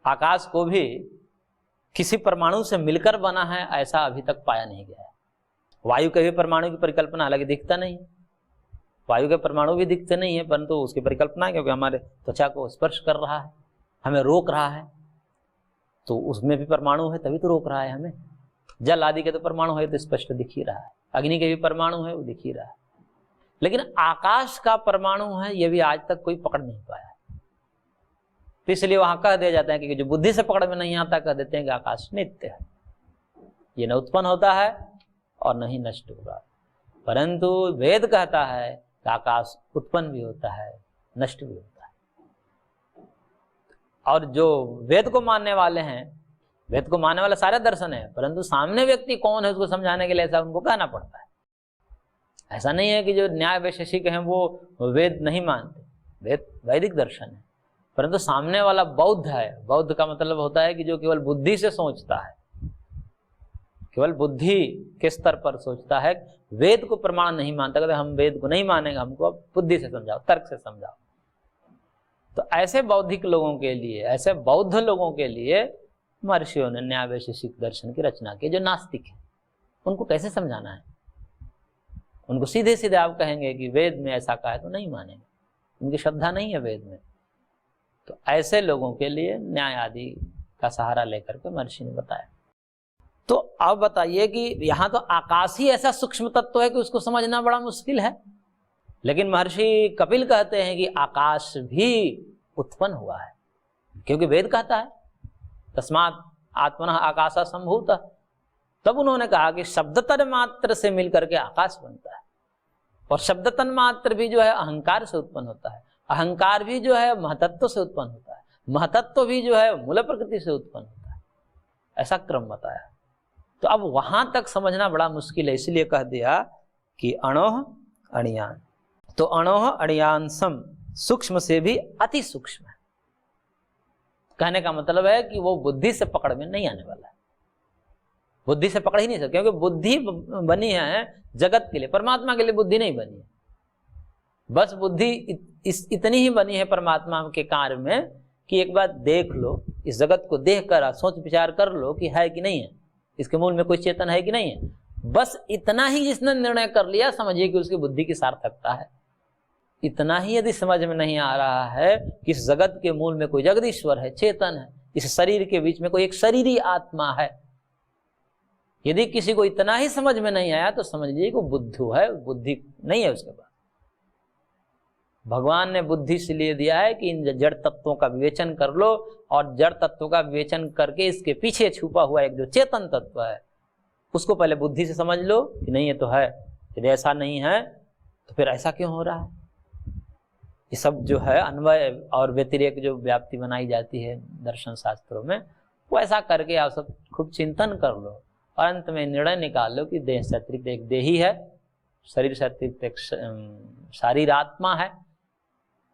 आकाश को भी किसी परमाणु से मिलकर बना है ऐसा अभी तक पाया नहीं गया है। वायु के भी परमाणु की परिकल्पना, हालांकि दिखता नहीं, वायु के परमाणु भी दिखते नहीं है, परंतु उसकी परिकल्पना है क्योंकि हमारे त्वचा को स्पर्श कर रहा है, हमें रोक रहा है, तो उसमें भी परमाणु है तभी तो रोक रहा है हमें। जल आदि के तो परमाणु है तो स्पष्ट दिख ही रहा है, अग्नि के भी परमाणु है वो दिख ही रहा है, लेकिन आकाश का परमाणु है ये भी आज तक कोई पकड़ नहीं पाया। तो इसलिए वहां कह दिया जाता है कि जो बुद्धि से पकड़ में नहीं आता कह देते हैं कि आकाश नित्य है, ये न उत्पन्न होता है और न ही नष्ट होगा। परंतु वेद कहता है कि आकाश उत्पन्न भी होता है, नष्ट भी होता है। और जो वेद को मानने वाले हैं, वेद को मानने वाले सारे दर्शन है, परंतु सामने व्यक्ति कौन है उसको समझाने के लिए ऐसा उनको कहना पड़ता है। ऐसा नहीं है कि जो न्याय वैशेषिक हैं वो वेद नहीं मानते, वेद वैदिक दर्शन है, परंतु सामने वाला बौद्ध है। बौद्ध का मतलब होता है कि जो केवल बुद्धि से सोचता है, केवल बुद्धि के स्तर पर सोचता है, वेद को प्रमाण नहीं मानता। कहते हम वेद को नहीं मानेंगे, हमको बुद्धि से समझाओ, तर्क से समझाओ। तो ऐसे बौद्धिक लोगों के लिए, ऐसे बौद्ध लोगों के लिए महर्षियों ने न्याय वैशेषिक दर्शन की रचना की। जो नास्तिक है उनको कैसे समझाना है? उनको सीधे सीधे आप कहेंगे कि वेद में ऐसा कहा है तो नहीं मानेंगे, उनकी श्रद्धा नहीं है वेद में। तो ऐसे लोगों के लिए न्याय आदि का सहारा लेकर के महर्षि ने बताया। तो अब बताइए कि यहाँ तो आकाश ही ऐसा सूक्ष्म तत्व है कि उसको समझना बड़ा मुश्किल है, लेकिन महर्षि कपिल कहते हैं कि आकाश भी उत्पन्न हुआ है, क्योंकि वेद कहता है तस्मात् आत्मनः आकाशः सम्भूतः। तब उन्होंने कहा कि शब्द तन मात्र से मिलकर के आकाश बनता है, और शब्द तन मात्र भी जो है अहंकार से उत्पन्न होता है, अहंकार भी जो है महतत्व से उत्पन्न होता है, महतत्व भी जो है मूल प्रकृति से उत्पन्न होता है। ऐसा क्रम बताया। तो अब वहां तक समझना बड़ा मुश्किल है, इसलिए कह दिया कि अणोह अणियान। तो अणोह अणियान सम, सूक्ष्म से भी अति सूक्ष्म है। कहने का मतलब है कि वो बुद्धि से पकड़ में नहीं आने वाला है, बुद्धि से पकड़ ही नहीं सकते, क्योंकि बुद्धि बनी है जगत के लिए, परमात्मा के लिए बुद्धि नहीं बनी है। बस बुद्धि इतनी ही बनी है परमात्मा के कार्य में कि एक बार देख लो, इस जगत को देख कर सोच विचार कर लो कि है कि नहीं है, इसके मूल में कोई चेतन है कि नहीं है। बस इतना ही जिसने निर्णय कर लिया, समझिए कि उसकी बुद्धि की सार्थकता है। इतना ही यदि समझ में नहीं आ रहा है कि इस जगत के मूल में कोई जगदीश्वर है, चेतन है, इस शरीर के बीच में कोई एक शरीरी आत्मा है, यदि किसी को इतना ही समझ में नहीं आया तो समझ लीजिए कि बुद्धू है, बुद्धि नहीं है उसके पास। भगवान ने बुद्धि इसलिए दिया है कि इन जड़ तत्वों का विवेचन कर लो, और जड़ तत्वों का विवेचन करके इसके पीछे छुपा हुआ एक जो चेतन तत्व है उसको पहले बुद्धि से समझ लो कि नहीं ये तो है। यदि ऐसा नहीं है तो फिर ऐसा क्यों हो रहा है? ये सब जो है अन्वय और व्यतिरेक जो व्याप्ति बनाई जाती है दर्शन शास्त्रों में, वो ऐसा करके आप सब खूब चिंतन कर लो और अंत में निर्णय निकाल लो कि देह से अतिरिक्त एक देही है, शरीर से अतिरिक्त एक शारीर आत्मा है,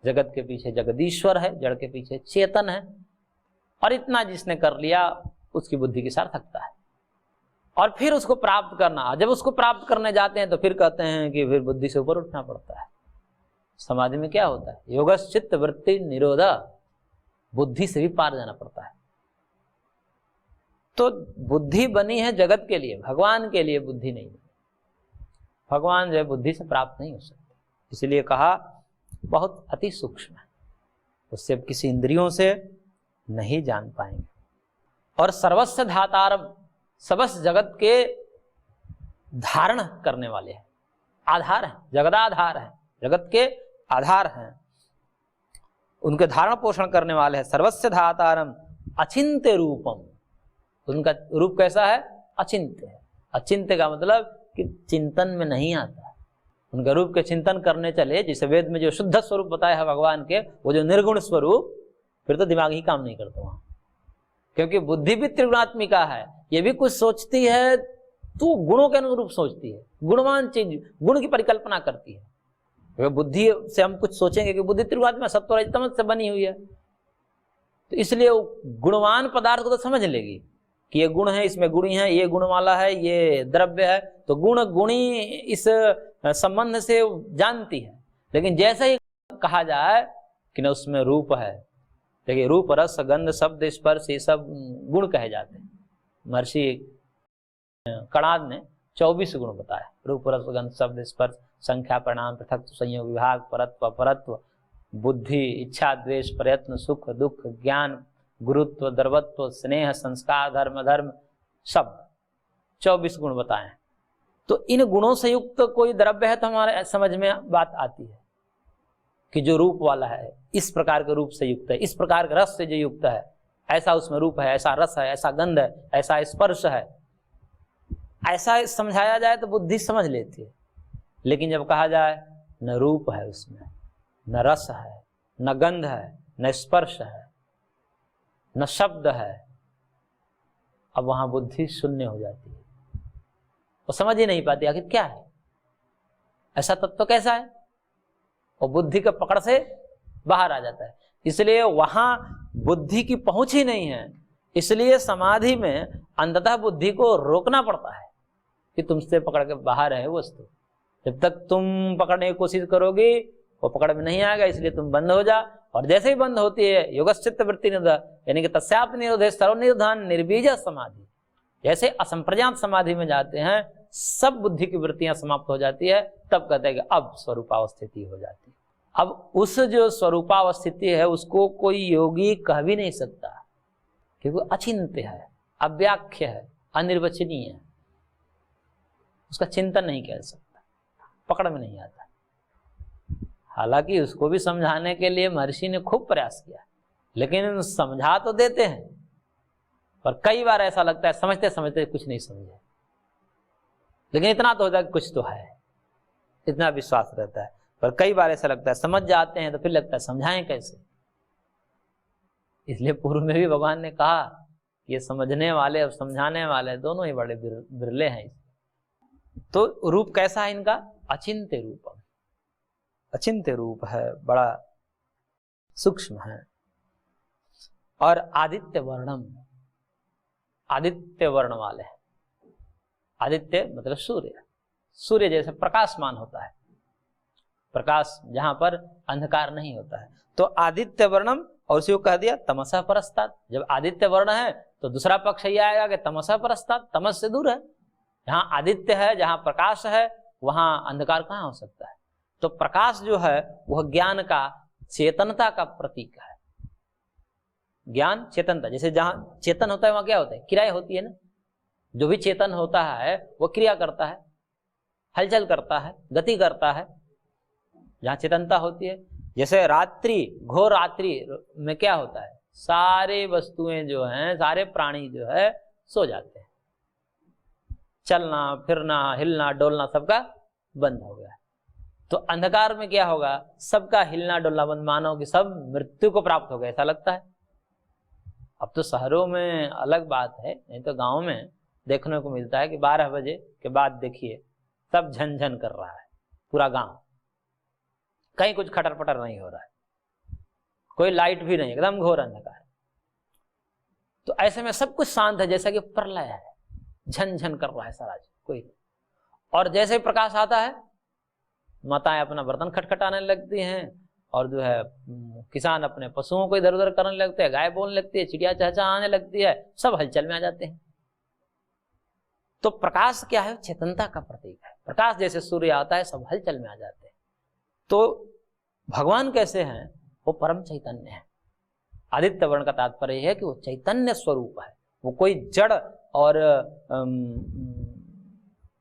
जगत के पीछे जगदीश्वर है, जड़ के पीछे चेतन है। और इतना जिसने कर लिया उसकी बुद्धि की सार्थकता है। और फिर उसको प्राप्त करना, जब उसको प्राप्त करने जाते हैं तो फिर कहते हैं कि फिर बुद्धि से ऊपर उठना पड़ता है। समाधि में क्या होता है? योगश्चित्त वृत्ति निरोधा, बुद्धि से भी पार जाना पड़ता है। तो बुद्धि बनी है जगत के लिए, भगवान के लिए बुद्धि नहीं बनी। भगवान जो है बुद्धि से प्राप्त नहीं हो सकते, इसलिए कहा बहुत अति सूक्ष्म है, उससे किसी इंद्रियों से नहीं जान पाएंगे। और सर्वस्व धातारम, समस्त जगत के धारण करने वाले हैं, आधार है, जगदाधार है, जगत के आधार हैं, उनके धारण पोषण करने वाले हैं। सर्वस्व धातारम अचिंत्य रूपम, उनका रूप कैसा है? अचिंत्य है। अचिंत्य का मतलब कि चिंतन में नहीं आता। उनका रूप के चिंतन करने चले, जैसे वेद में जो शुद्ध स्वरूप बताया है भगवान के, वो जो निर्गुण स्वरूप, फिर तो दिमाग ही काम नहीं करता वहां, क्योंकि बुद्धि भी त्रिगुणात्मिका है। ये भी कुछ सोचती है तो गुणों के अनुरूप सोचती है, गुणवान चीज, गुण की परिकल्पना करती है। क्योंकि बुद्धि से हम कुछ सोचेंगे कि बुद्धि त्रिगुणात्मिक सत्व रज तमस से बनी हुई है, तो इसलिए गुणवान पदार्थ को तो समझ लेगी कि ये गुण है, इसमें गुणी है, ये गुण वाला है, ये द्रव्य है, तो गुण गुणी इस संबंध से जानती है। लेकिन जैसे ही कहा जाए कि न उसमें रूप है, देखिए रूप रस गंध शब्द स्पर्श ये सब गुण कहे जाते हैं। महर्षि कणाद ने 24 गुण बताए, रूप रस गंध शब्द स्पर्श संख्या परिणाम पृथक संयोग विभाग परत्व अपरत्व बुद्धि इच्छा द्वेष प्रयत्न सुख दुख ज्ञान गुरुत्व द्रवत्व स्नेह संस्कार धर्म धर्म शब्द 24 गुण बताए। तो इन गुणों से युक्त कोई द्रव्य है तो हमारे समझ में बात आती है कि जो रूप वाला है, इस प्रकार के रूप से युक्त है, इस प्रकार के रस से जो युक्त है, ऐसा उसमें रूप है, ऐसा रस है, ऐसा गंध है, ऐसा स्पर्श है, ऐसा समझाया जाए तो बुद्धि समझ लेती है। लेकिन जब कहा जाए न रूप है उसमें, न रस है, न गंध है, न स्पर्श है, न शब्द है, अब वहां बुद्धि शून्य हो जाती है, वो समझ ही नहीं पाती आखिर क्या है, ऐसा तत्व कैसा है, और बुद्धि के पकड़ से बाहर आ जाता है। इसलिए वहां बुद्धि की पहुंच ही नहीं है, इसलिए समाधि में अंततः बुद्धि को रोकना पड़ता है कि तुमसे पकड़ के बाहर है वस्तु। जब तक तुम पकड़ने की कोशिश करोगे वो पकड़ में नहीं आएगा, इसलिए तुम बंद हो जा। और जैसे ही बंद होती है योगश्चित्त वृत्ति निरोध, यानी कि तस्याप निरोधे सर्वनिर्धान निर्बीज समाधि, जैसे असंप्रज्ञात समाधि में जाते हैं सब बुद्धि की वृत्तियां समाप्त हो जाती है, तब कहते हैं कि अब स्वरूपावस्थिति हो जाती है। अब उस जो स्वरूपावस्थिति है उसको कोई योगी कह भी नहीं सकता, क्योंकि अचिंत्य है, अव्याख्य है, अनिर्वचनीय है, उसका चिंतन नहीं कर सकता, पकड़ में नहीं आता। हालांकि उसको भी समझाने के लिए महर्षि ने खूब प्रयास किया, लेकिन समझा तो देते हैं, पर कई बार ऐसा लगता है समझते समझते कुछ नहीं समझे, लेकिन इतना तो होता है कि कुछ तो है, इतना विश्वास रहता है। पर कई बार ऐसा लगता है समझ जाते हैं तो फिर लगता है समझाएं कैसे। इसलिए पूर्व में भी भगवान ने कहा ये समझने वाले और समझाने वाले दोनों ही बड़े बिरले हैं। तो रूप कैसा है इनका? अचिंत्य रूप, अचिंत्य रूप है, बड़ा सूक्ष्म है। और आदित्य वर्णम, आदित्य वर्ण वाले हैं। आदित्य मतलब सूर्य, सूर्य जैसे प्रकाशमान होता है, प्रकाश जहां पर अंधकार नहीं होता है, तो आदित्य वर्णम। और उसी को कह दिया तमसा परस्तात्। जब आदित्य वर्ण है तो दूसरा पक्ष ये आएगा कि तमसा परस्तात्, तमस से दूर है। जहां आदित्य है, जहां प्रकाश है, वहां अंधकार कहाँ हो सकता है। तो प्रकाश जो है वह ज्ञान का, चेतनता का प्रतीक है। ज्ञान चेतनता, जैसे जहां चेतन होता है वहां क्या होता है? क्रिया होती है ना। जो भी चेतन होता है वो क्रिया करता है, हलचल करता है, गति करता है, जहां चेतनता होती है। जैसे रात्रि, घोर रात्रि में क्या होता है? सारे वस्तुएं जो हैं, सारे प्राणी जो है सो जाते हैं, चलना फिरना हिलना डोलना सबका बंद हो गया। तो अंधकार में क्या होगा? सबका हिलना डोलना बंद, मानो कि सब मृत्यु को प्राप्त हो गया, ऐसा लगता है। अब तो शहरों में अलग बात है, नहीं तो गांव में देखने को मिलता है कि 12 बजे के बाद देखिए सब झनझन कर रहा है पूरा गांव, कहीं कुछ खटर पटर नहीं हो रहा है, कोई लाइट भी नहीं, एकदम घोर अंधकार। तो ऐसे में सब कुछ शांत है, जैसा कि प्रलय है, झनझन कर रहा है सारा कोई। और जैसे प्रकाश आता है माताएं अपना बर्तन खटखटाने लगती हैं, और जो है किसान अपने पशुओं को इधर उधर करने लगते हैं, गाय बोलने लगती है, चिड़िया चहचहाने लगती है, सब हलचल में आ जाते हैं। तो प्रकाश क्या है? चेतनता का प्रतीक है। प्रकाश जैसे सूर्य आता है सब हलचल में आ जाते हैं। तो भगवान कैसे हैं? वो परम चैतन्य है। आदित्य वर्ण का तात्पर्य है कि वो चैतन्य स्वरूप है, वो कोई जड़ और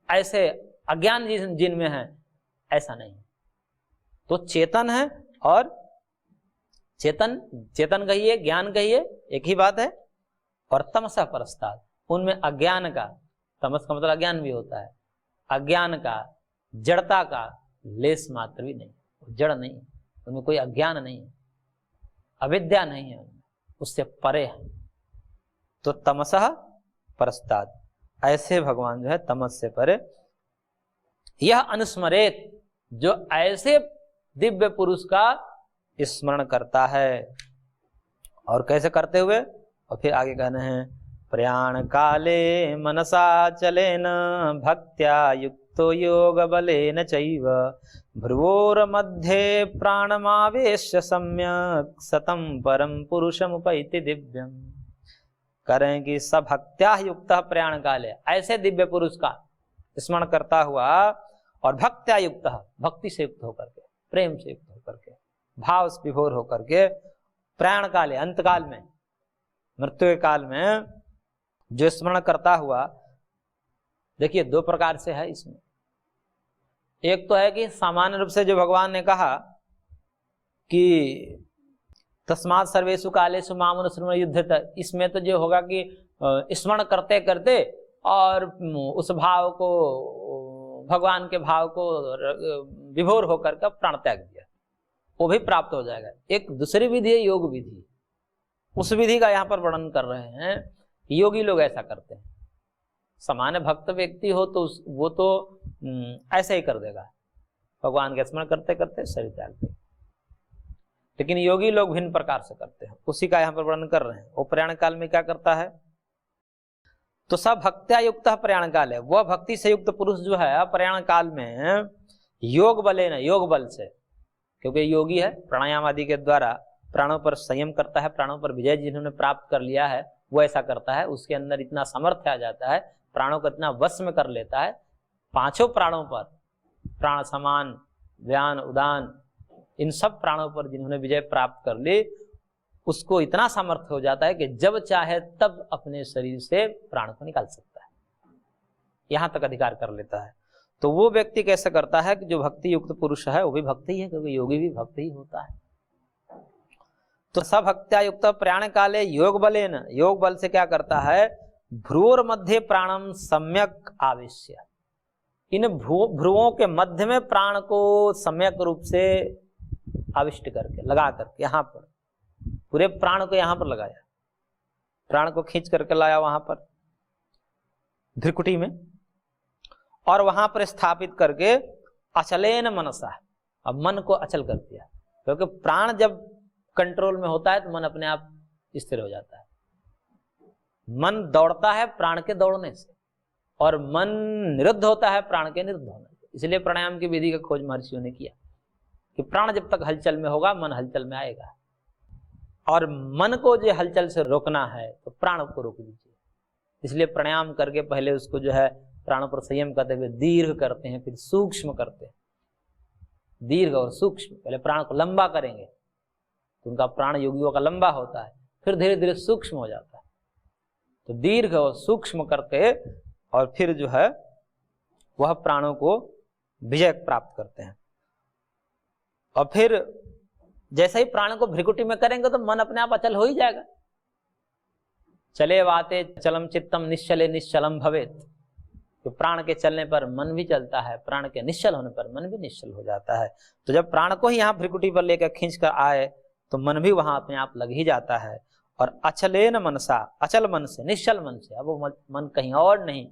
ऐसे अज्ञान जिनमें है ऐसा नहीं। तो चेतन है, और चेतन, चेतन कहिए ज्ञान कहिए एक ही बात है। और तमसा परस्तात्, उनमें अज्ञान का, तमस का मतलब अज्ञान भी होता है, अज्ञान का, जड़ता का लेस मात्र भी नहीं, जड़ नहीं, उनमें कोई अज्ञान नहीं है, अविद्या नहीं है, उससे परे है। तो तमसः परस्तात्, ऐसे भगवान जो है तमस से परे। यह अनुस्मरेत, जो ऐसे दिव्य पुरुष का स्मरण करता है। और कैसे करते हुए? और फिर आगे कहना है प्रयाण काले मनसा चलेन भक्त्या युक्त युक्तो योग बलेन चैव भ्रुवोर्मध्ये प्राणमावेश्य सम्यक सतम परम पुरुषमुपैति दिव्यम। करें कि सभक्त्या युक्त प्रयाण काले, ऐसे दिव्य पुरुष का स्मरण करता हुआ और भक्त्या युक्त, भक्ति से युक्त होकर के, प्रेम से युक्त होकर के, भाव से विभोर होकर के, प्रयाण काले, अंत काल में, मृत्यु के काल में जो स्मरण करता हुआ, देखिए दो प्रकार से है इसमें। एक तो है कि सामान्य रूप से जो भगवान ने कहा कि तस्मात् सर्वेषु कालेषु मामनुस्मृत्य युध्यत, इसमें तो जो होगा कि स्मरण करते करते और उस भाव को, भगवान के भाव को विभोर होकर के प्राण त्याग दिया, वो भी प्राप्त हो जाएगा। एक दूसरी विधि है योग विधि, उस विधि का यहाँ पर वर्णन कर रहे हैं। योगी लोग ऐसा करते हैं, सामान्य भक्त व्यक्ति हो तो वो तो ऐसे ही कर देगा, भगवान के स्मरण करते करते शरीर त्याग देगा। लेकिन योगी लोग भिन्न प्रकार से करते हैं, उसी का यहाँ पर वर्णन कर रहे हैं। वो प्रयाण काल में क्या करता है, तो सब भक्त्या युक्त प्रयाण काल है, वह भक्ति से युक्त पुरुष जो है प्रयाण काल में योग बले न, योग बल से, क्योंकि योगी है, प्राणायाम आदि के द्वारा प्राणों पर संयम करता है, प्राणों पर विजय जिन्होंने प्राप्त कर लिया है वो ऐसा करता है। उसके अंदर इतना सामर्थ्य आ जाता है, प्राणों को इतना वश में कर लेता है, पांचों प्राणों पर, प्राण समान, व्यान, उदान, इन सब प्राणों पर जिन्होंने विजय प्राप्त कर ली, उसको इतना सामर्थ्य हो जाता है कि जब चाहे तब अपने शरीर से प्राण को निकाल सकता है, यहां तक अधिकार कर लेता है। तो वो व्यक्ति कैसे करता है कि जो भक्ति युक्त पुरुष है वो भी भक्ति है, क्योंकि योगी भी भक्ति ही होता है। तो सभक्त्या युक्त प्रयाण काले योग बलेन, योग बल से क्या करता है, भ्रुवोर मध्य प्राणम सम्यक आवेश्य, इन भ्रुवों के मध्य में प्राण को सम्यक रूप से आविष्ट करके, लगा करके, यहाँ पर पूरे प्राण को यहाँ पर लगाया, प्राण को खींच करके लाया वहां पर भ्रिकुटी में, और वहां पर स्थापित करके अचलेन मनसा, अब मन को अचल कर दिया, क्योंकि प्राण जब कंट्रोल में होता है तो मन अपने आप स्थिर हो जाता है। मन दौड़ता है प्राण के दौड़ने से, और मन निरुद्ध होता है प्राण के निरुद्ध होने से। इसलिए प्राणायाम की विधि का खोज महर्षियों ने किया कि प्राण जब तक हलचल में होगा मन हलचल में आएगा, और मन को जो हलचल से रोकना है तो प्राण को रोक दीजिए। इसलिए प्राणायाम करके पहले उसको जो है प्राणों पर संयम करते हुए दीर्घ करते हैं, फिर सूक्ष्म करते हैं, दीर्घ और सूक्ष्म। पहले प्राण को लंबा करेंगे तो उनका प्राण योगियों का लंबा होता है, फिर धीरे धीरे सूक्ष्म हो जाता है। तो दीर्घ और सूक्ष्म करके और फिर जो है वह प्राणों को विजय प्राप्त करते हैं। और फिर जैसे ही प्राण को भ्रिकुटी में करेंगे तो मन अपने आप अचल हो ही जाएगा। चले वाते चलम चित्तम निश्चले निश्चलम भवेत, तो प्राण के चलने पर मन भी चलता है, प्राण के निश्चल होने पर मन भी निश्चल हो जाता है। तो जब प्राण को ही यहाँ भ्रिकुटी पर लेकर खींच कर आए तो मन भी वहां अपने आप लग ही जाता है। और अचलेन मनसा, अचल मन से, निश्चल मन से, अब वो मन कहीं और नहीं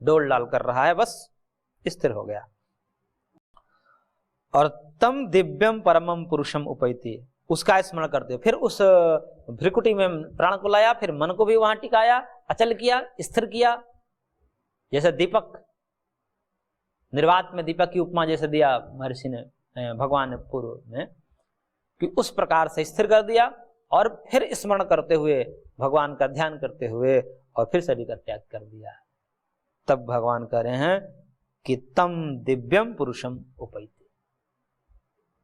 डोल डाल कर रहा है, बस स्थिर हो गया। और तम दिव्यम परमम पुरुषम उपैति, उसका स्मरण करते फिर उस भ्रिकुटी में प्राण को लाया, फिर मन को भी वहां टिकाया, अचल किया, स्थिर किया। जैसे दीपक, निर्वात में दीपक की उपमा जैसे दिया महर्षि ने, भगवान ने पूर्व में, कि उस प्रकार से स्थिर कर दिया। और फिर स्मरण करते हुए, भगवान का ध्यान करते हुए, और फिर शरीर का त्याग कर दिया। तब भगवान कह रहे हैं कि तम दिव्यम पुरुषम उपैति,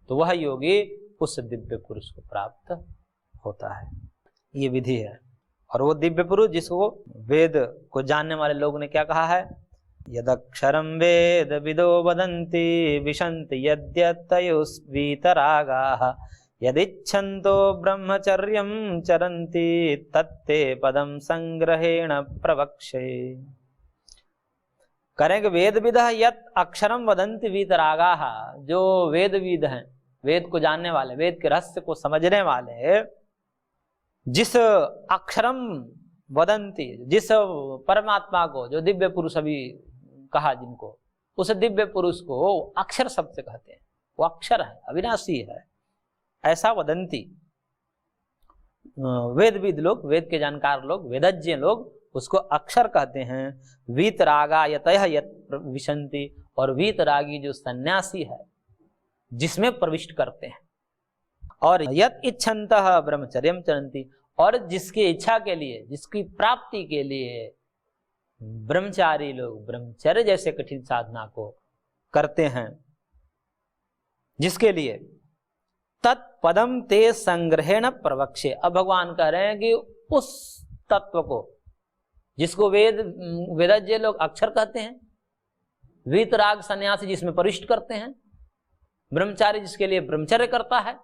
तो वह योगी उस दिव्य पुरुष को प्राप्त होता है। ये विधि है। और वो दिव्य पुरुष जिसको वेद को जानने वाले लोग ने क्या कहा है, यदक्षरम वेद विदो वदन्ति विशन्ति यद्यतयुस्वीतरागाः यदिच्छन्तो ब्रह्मचर्यं चरन्ति तत्ते पदम संग्रहेण प्रवक्षे। करेंगे वेद विदः यत् अक्षरम वदन्ति वीतरागाः, जो वेदविद हैं, वेद को जानने वाले, वेद के रहस्य को समझने वाले, जिस अक्षरम वदंती, जिस परमात्मा को, जो दिव्य पुरुष अभी कहा जिनको, उस दिव्य पुरुष को अक्षर शब्द से कहते हैं। वो अक्षर है, अविनाशी है, ऐसा वदंती। वेदविद लोग, वेद के जानकार लोग, वेदज्ञ लोग उसको अक्षर कहते हैं। वीतरागा यतयः यत् विशन्ति, और वीतरागी जो सन्यासी है जिसमें प्रविष्ट करते हैं। और यत इच्छन्तः ब्रह्मचर्यम चरन्ति, और जिसकी इच्छा के लिए, जिसकी प्राप्ति के लिए ब्रह्मचारी लोग ब्रह्मचर्य जैसे कठिन साधना को करते हैं, जिसके लिए तत्पदम ते संग्रहेण प्रवक्ष्ये। अब भगवान कह रहे हैं कि उस तत्व को जिसको वेदज्ञ लोग अक्षर कहते हैं, वीतराग सन्यासी जिसमें प्रविष्ट करते हैं, ब्रह्मचारी जिसके लिए ब्रह्मचर्य करता है,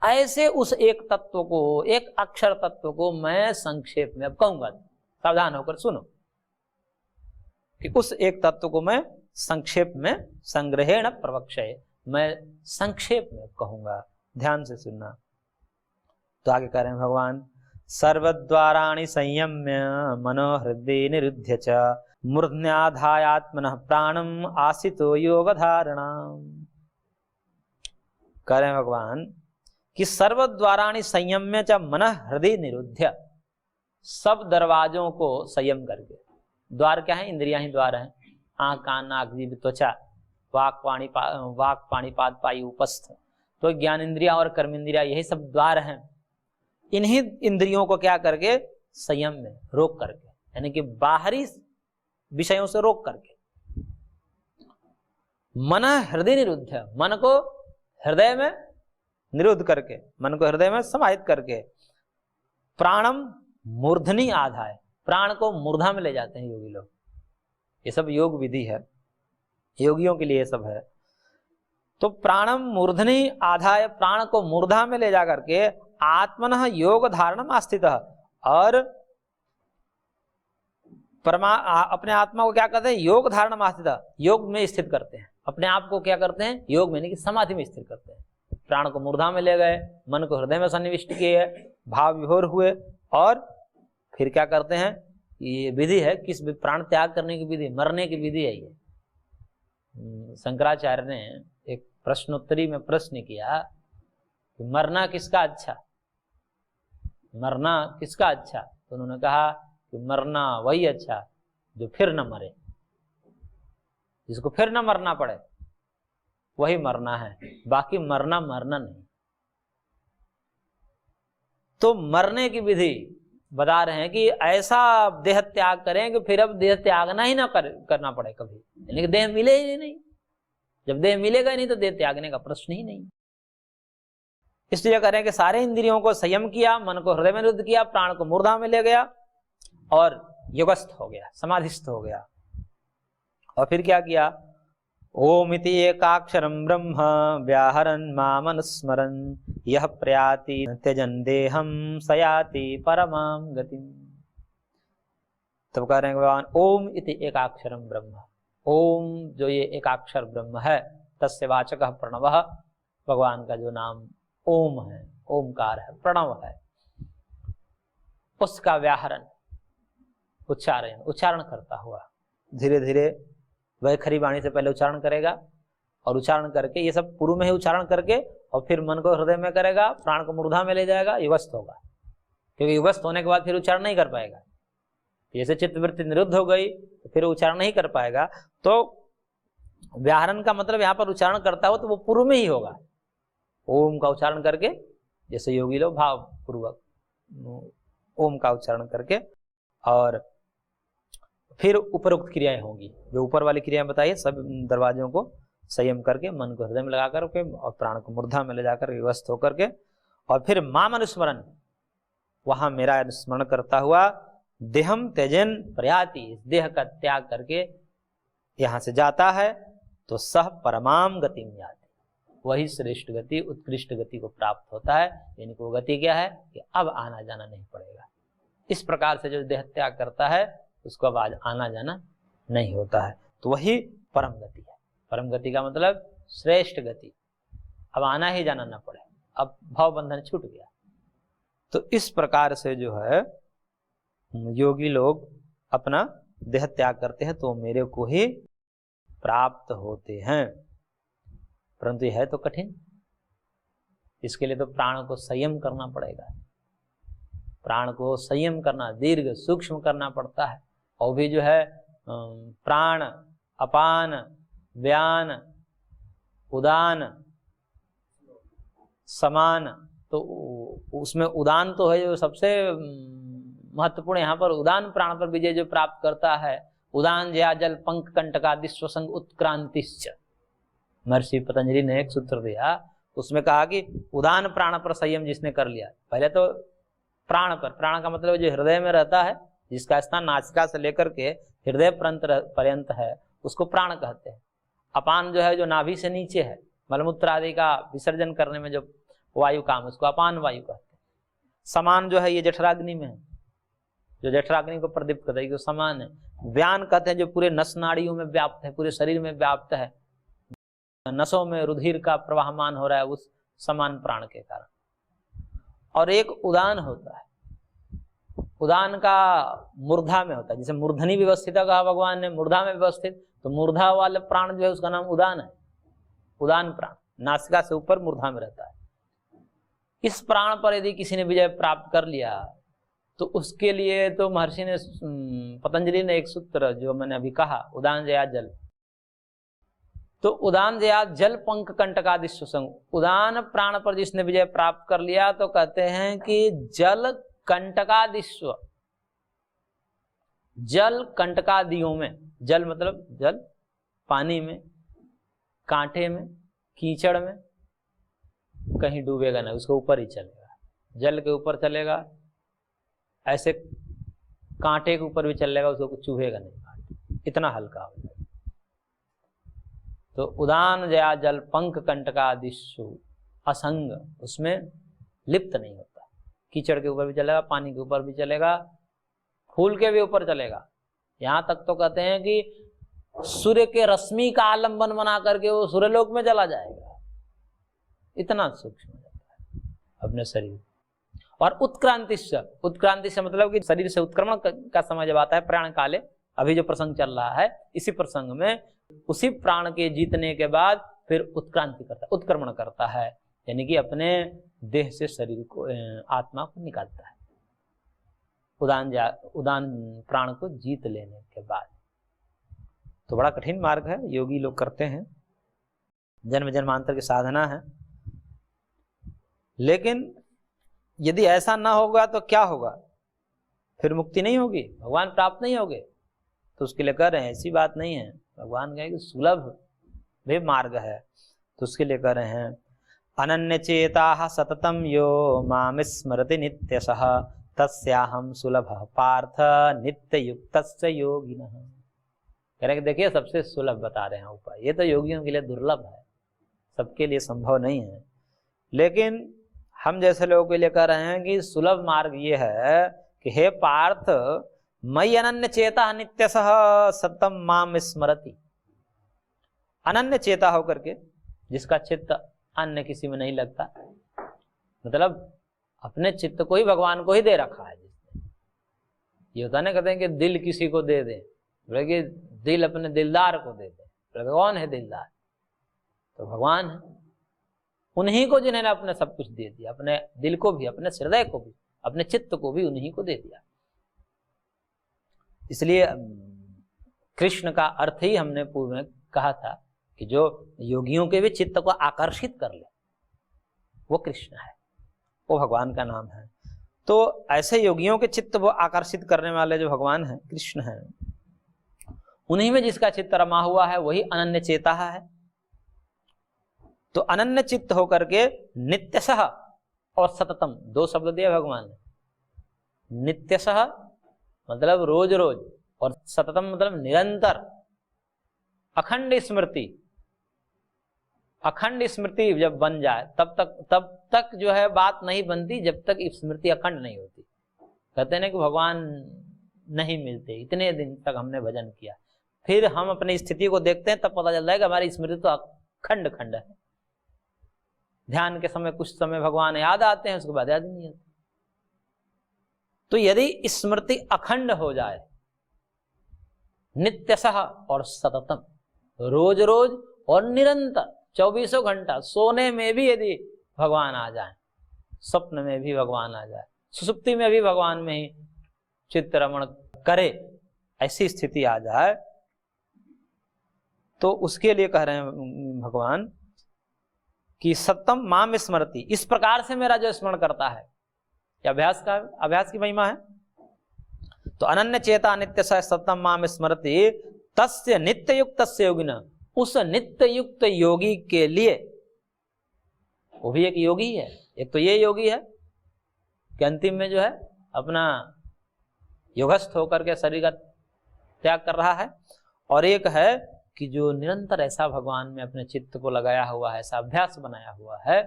ऐसे उस एक तत्व को, एक अक्षर तत्व को मैं संक्षेप में अब कहूंगा, सावधान होकर सुनो, कि उस एक तत्व को मैं संक्षेप में संग्रहेण प्रवक्ष्ये, मैं संक्षेप में कहूंगा, ध्यान से सुनना। तो आगे कह रहे हैं भगवान, सर्वद्वाराणि संयम्य मनो हृदय निरुध्य च मूर्ध्न्याधायात्मनः प्राणम आसितो योग धारणाम। कह रहे हैं भगवान कि सर्वद्वाराणि संयम्य च मनः हृदय निरुध्य, सब दरवाजों को संयम करके, द्वार क्या है? इंद्रियां ही द्वार हैं, आंख कान नाक जीभ त्वचा वाक पाणी पाद पायु उपस्थ, तो ज्ञान इंद्रिया और कर्म इंद्रिया यही सब द्वार हैं। इन्हीं इंद्रियों को क्या करके? संयम में रोक करके, यानी कि बाहरी विषयों से रोक करके। मन हृदय निरुद्ध, मन को हृदय में निरुद्ध करके, मन को हृदय में समाहित करके, प्राणम मूर्धनि आधाय, प्राण को मूर्धा में ले जाते हैं योगी लोग। ये सब योग विधि है, योगियों के लिए ये सब है। तो प्राणम मूर्धनि आधाय, प्राण को मूर्धा में ले जा करके आत्मनः योग धारणम आस्थितः, और अपने आत्मा को क्या करते हैं? योग धारणम आस्थितः, योग में स्थित करते हैं अपने आप को। क्या करते हैं? योग में, यानी कि समाधि में स्थित करते हैं। प्राण को मूर्धा में ले गए, मन को हृदय में सन्निविष्ट किए, भाव विभोर हुए, और फिर क्या करते हैं? ये विधि है, किस प्राण त्याग करने की विधि, मरने की विधि है ये। शंकराचार्य ने एक प्रश्नोत्तरी में प्रश्न किया कि मरना किसका अच्छा, मरना किसका अच्छा? तो उन्होंने कहा कि मरना वही अच्छा जो फिर न मरे, जिसको फिर न मरना पड़े वही मरना है, बाकी मरना नहीं। तो मरने की विधि बता रहे हैं कि ऐसा देह त्याग करें कि फिर अब देह त्यागना ही ना करना पड़े कभी, यानी कि देह मिले ही नहीं। जब देह मिलेगा ही नहीं तो देह त्यागने का प्रश्न ही नहीं। इसलिए करें कि सारे इंद्रियों को संयम किया, मन को हृदय में निरुद्ध किया, प्राण को मूर्धा में ले गया और योगस्थ हो गया, समाधिस्थ हो गया। और फिर क्या किया? ओम इति एकाक्षरम ब्रह्म व्याहरन् मामनुस्मरन् यह प्रयाति त्यजन् देहं सयाति परमां गतिम्। तब कह रहे हैं भगवान, ओम इति एकाक्षरम ब्रह्म, ओम जो ये एकाक्षर ब्रह्म है, तस्य वाचकः प्रणवः, भगवान का जो नाम ओम है, ओमकार है, प्रणव है, उसका व्याहरण, उच्चारण करता हुआ धीरे धीरे वह खरी वाणी से पहले उच्चारण करेगा, और उच्चारण करके ये सब पूर्व में ही उच्चारण करके, और फिर मन को हृदय में करेगा, प्राण को मूर्धा में ले जाएगा, युवस्थ होगा। क्योंकि युवस्थ होने के बाद फिर उच्चारण नहीं कर पाएगा। जैसे चित्तवृत्ति निरुद्ध हो गई तो फिर उच्चारण नहीं कर पाएगा। तो व्याहरण का मतलब यहाँ पर उच्चारण करता हो तो वो पूर्व में ही होगा। ओम का उच्चारण करके, जैसे योगी लोग भाव पूर्वक ओम का उच्चारण करके, और फिर उपरोक्त क्रियाएं होंगी, जो ऊपर वाली क्रियाएं बताइए, सब दरवाजों को संयम करके, मन को हृदय में लगा करके, और प्राण को मूर्धा में ले जाकर व्यवस्थ होकर के, और फिर माम अनुस्मरण, वहां मेरा अनुस्मरण करता हुआ देहम त्यजन प्रयाति, इस देह का त्याग करके यहां से जाता है, तो सह परमाम गति में जाती, वही श्रेष्ठ गति, उत्कृष्ट गति को प्राप्त होता है। यानी कि वो गति क्या है कि अब आना जाना नहीं पड़ेगा। इस प्रकार से जो देह त्याग करता है उसको अब आज आना जाना नहीं होता है, तो वही परम गति है। परम गति का मतलब श्रेष्ठ गति, अब आना ही जाना ना पड़े, अब भाव बंधन छूट गया। तो इस प्रकार से जो है योगी लोग अपना देह त्याग करते हैं तो मेरे को ही प्राप्त होते हैं। परंतु यह है तो कठिन, इसके लिए तो प्राण को संयम करना पड़ेगा, प्राण को संयम करना, दीर्घ सूक्ष्म करना पड़ता है। और भी जो है प्राण अपान, व्यान, उदान, समान। तो उसमें उदान तो है जो सबसे महत्वपूर्ण, यहाँ पर उदान प्राण पर विजय जो प्राप्त करता है, उदान जया जल पंख कंटकादिस्वसंग उत्क्रांतिश्च। महर्षि पतंजलि ने एक सूत्र दिया, उसमें कहा कि उदान प्राण पर संयम जिसने कर लिया, पहले तो प्राण पर, प्राण का मतलब जो हृदय में रहता है, जिसका स्थान नासिका से लेकर के हृदय पर्यंत है, उसको प्राण कहते हैं। अपान जो है जो नाभि से नीचे है, मलमूत्र आदि का विसर्जन करने में जो वायु काम, उसको अपान वायु कहते हैं। समान जो है ये जठराग्नि में है, जो जठराग्नि को प्रदीप्त करता है, समान है। व्यान कहते हैं जो पूरे नस नाड़ियों में व्याप्त है, पूरे शरीर में व्याप्त है, नसों में रुधिर का प्रवाहमान हो रहा है उस समान प्राण के कारण। और एक उदान होता है, उदान का मूर्धा में होता है, जैसे मूर्धनी व्यवस्थित कहा भगवान ने, मूर्धा में व्यवस्थित, तो मूर्धा वाले प्राण जो है उसका नाम उदान है। उदान प्राण नासिका से ऊपर मूर्धा में रहता है। इस प्राण पर यदि किसी ने विजय प्राप्त कर लिया तो उसके लिए तो महर्षि ने, पतंजलि ने एक सूत्र जो मैंने अभी कहा, उदान जया जल, तो उदान जया जल पंख कंटकादिस्वसंग, उदान प्राण पर जिसने विजय प्राप्त कर लिया तो कहते हैं कि जल कंटकादिस्व, जल कंटकादियों में, जल मतलब जल, पानी में, कांटे में, कीचड़ में कहीं डूबेगा नहीं, उसके ऊपर ही चलेगा, जल के ऊपर चलेगा, ऐसे कांटे के ऊपर भी चलेगा, उसको चुभेगा नहीं कांटे, इतना हल्का हो जाएगा। तो उदान जया जल पंख कंटकादिषु असंग, उसमें लिप्त नहीं होता, कीचड़ के ऊपर भी चलेगा, पानी के ऊपर भी चलेगा, फूल के भी ऊपर चलेगा, यहां तक तो कहते हैं कि सूर्य के रश्मि का आलंबन बना करके वो सूर्यलोक में चला जाएगा, इतना सूक्ष्म हो जाता है अपने शरीर। और उत्क्रांति से मतलब कि शरीर से उत्क्रमण का समय जब आता है प्राण काले, अभी जो प्रसंग चल रहा है, इसी प्रसंग में उसी प्राण के जीतने के बाद फिर उत्क्रांति करता है, उत्क्रमण करता है, यानी कि अपने देह से शरीर को, आत्मा को निकालता है, उदान प्राण को जीत लेने के बाद। तो बड़ा कठिन मार्ग है, योगी लोग करते हैं, जन्म जन्मांतर की साधना है। लेकिन यदि ऐसा ना होगा तो क्या होगा, फिर मुक्ति नहीं होगी, भगवान प्राप्त नहीं होगे। तो उसके लिए कह रहे हैं ऐसी बात नहीं है, भगवान कहे कि सुलभ भी मार्ग है, तो उसके लिए कह रहे हैं अनन्य चेता सततम यो माम स्मरति नित्यशः तस्याहम सुलभ पार्थ नित्य युक्त योगिनः। कह रहे हैं कि देखिए सबसे सुलभ बता रहे हैं उपाय, ये तो योगियों के लिए दुर्लभ है, सबके लिए संभव नहीं है, लेकिन हम जैसे लोगों के लिए कह रहे हैं कि सुलभ मार्ग ये है कि हे पार्थ, मयि अनन्य चेता नित्यशः सततम माम स्मरति। अनन्य चेता होकर के, जिसका चित्त अन्य किसी में नहीं लगता, मतलब अपने चित्त को ही भगवान को ही दे रखा है जिसने। ये होता नहीं, कहते हैं कि दिल किसी को दे दे, बोले दिल अपने दिलदार को दे दे, बोले कौन है दिलदार, तो भगवान है। उन्हीं को जिन्होंने अपने सब कुछ दे दिया, अपने दिल को भी, अपने हृदय को भी, अपने चित्त को भी उन्हीं को दे दिया। इसलिए कृष्ण का अर्थ ही हमने पूर्व में कहा था कि जो योगियों के भी चित्त को आकर्षित कर ले, वो कृष्ण है, वो भगवान का नाम है। तो ऐसे योगियों के चित्त वो आकर्षित करने वाले जो भगवान हैं, कृष्ण हैं, उन्हीं में जिसका चित्त रमा हुआ है वही अनन्य चेता है। तो अनन्य चित्त होकर के नित्यशः और सततम, दो शब्द दिए भगवान ने। नित्यशः मतलब रोज रोज, और सततम मतलब निरंतर, अखंड स्मृति। अखंड स्मृति जब बन जाए तब तक जो है बात नहीं बनती, जब तक स्मृति अखंड नहीं होती। कहते हैं कि भगवान नहीं मिलते, इतने दिन तक हमने भजन किया, फिर हम अपनी स्थिति को देखते हैं तब पता चलता है कि हमारी स्मृति तो अखंड खंड है। ध्यान के समय कुछ समय भगवान याद आते हैं, उसके बाद याद नहीं आते। तो यदि स्मृति अखंड हो जाए, नित्यशः और सततम, रोज रोज और निरंतर, 24 घंटा, सोने में भी यदि भगवान आ जाए, स्वप्न में भी भगवान आ जाए, सुसुप्ति में भी भगवान में ही चित्त रमण करे, ऐसी स्थिति आ जाए, तो उसके लिए कह रहे हैं भगवान कि सत्यम माम स्मरति, इस प्रकार से मेरा जो स्मरण करता है, अभ्यास की महिमा है। तो अनन्य चेता नित्य स सत्यम माम स्मरति तस्य नित्य युक्त योगिन, उस नित्य युक्त योगी के लिए, वो भी एक योगी है, एक तो ये योगी है कि अंतिम में जो है अपना योगस्थ होकर के शरीर का त्याग कर रहा है, और एक है कि जो निरंतर ऐसा भगवान में अपने चित्त को लगाया हुआ है, ऐसा अभ्यास बनाया हुआ है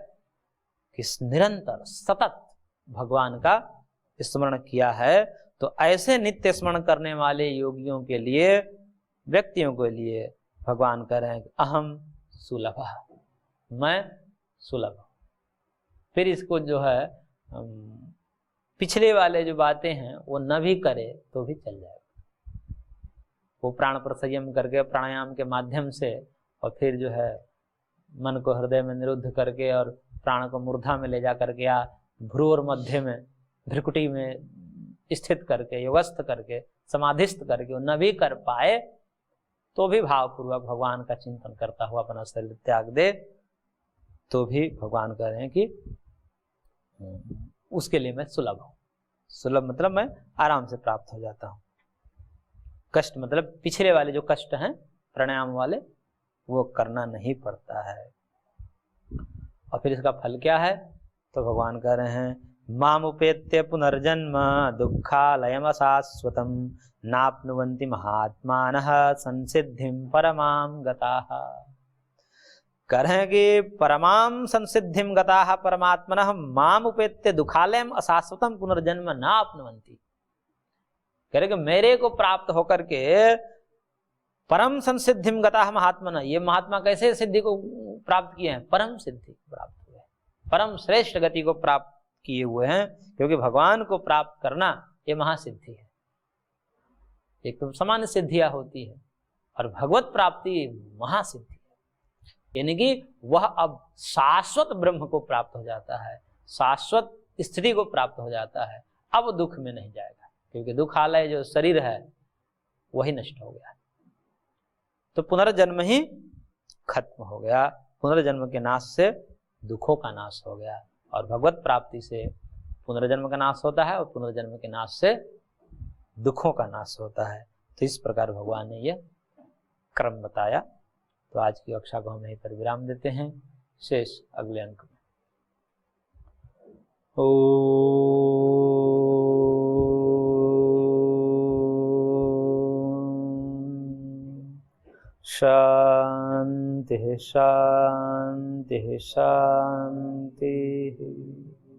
कि निरंतर सतत भगवान का स्मरण किया है। तो ऐसे नित्य स्मरण करने वाले योगियों के लिए, व्यक्तियों के लिए भगवान कह रहे हैं कि अहम सुलभ, मैं सुलभ। फिर इसको जो है पिछले वाले जो बातें हैं वो न भी करे तो भी चल जाएगा। वो प्राण पर संयम करके प्राणायाम के माध्यम से, और फिर जो है मन को हृदय में निरुद्ध करके और प्राण को मूर्धा में ले जा करके या भ्रू और मध्य में भ्रिकुटी में स्थित करके योगस्थ करके समाधिस्थ करके वो न भी कर पाए तो भी भावपूर्वक भगवान का चिंतन करता हुआ अपना शरीर त्याग दे, तो भी भगवान कह रहे हैं कि उसके लिए मैं सुलभ हूं। सुलभ मतलब मैं आराम से प्राप्त हो जाता हूं। कष्ट मतलब पिछले वाले जो कष्ट हैं प्राणायाम वाले, वो करना नहीं पड़ता है। और फिर इसका फल क्या है? तो भगवान कह रहे हैं मामुपेत्य पुनर्जन्म दुःखालयम शाश्वतम नाप्नुवन्ति महात्मानः संसिद्धिं परमां गताः। कह रहे हैं कि परमां संसिद्धिं गताः परमात्मनः मामुपेत्य दुःखालयम अशाश्वतम पुनर्जन्म नाप्नुवन्ति। कह रहे कि मेरे को प्राप्त होकर के परम संसिद्धिम गताः महात्मा, ये महात्मा कैसे सिद्धि को प्राप्त किए हैं? परम सिद्धि को प्राप्त हुए, परम श्रेष्ठ गति को प्राप्त किए हुए हैं। क्योंकि भगवान को प्राप्त करना ये महासिद्धि है। एक तो सामान्य सिद्धियां होती है और भगवत प्राप्ति महासिद्धि है, यानी कि वह अब शाश्वत ब्रह्म को प्राप्त हो जाता है, शाश्वत स्थिति को प्राप्त हो जाता है। अब दुख में नहीं जाएगा, क्योंकि दुखालय जो शरीर है वही नष्ट हो गया। तो पुनर्जन्म ही खत्म हो गया। पुनर्जन्म के नाश से दुखों का नाश हो गया, और भगवत प्राप्ति से पुनर्जन्म का नाश होता है और पुनर्जन्म के नाश से दुखों का नाश होता है। तो इस प्रकार भगवान ने यह क्रम बताया। तो आज की कक्षा को हम यहीं पर विराम देते हैं, शेष अगले अंक में। शांति शांति शांति।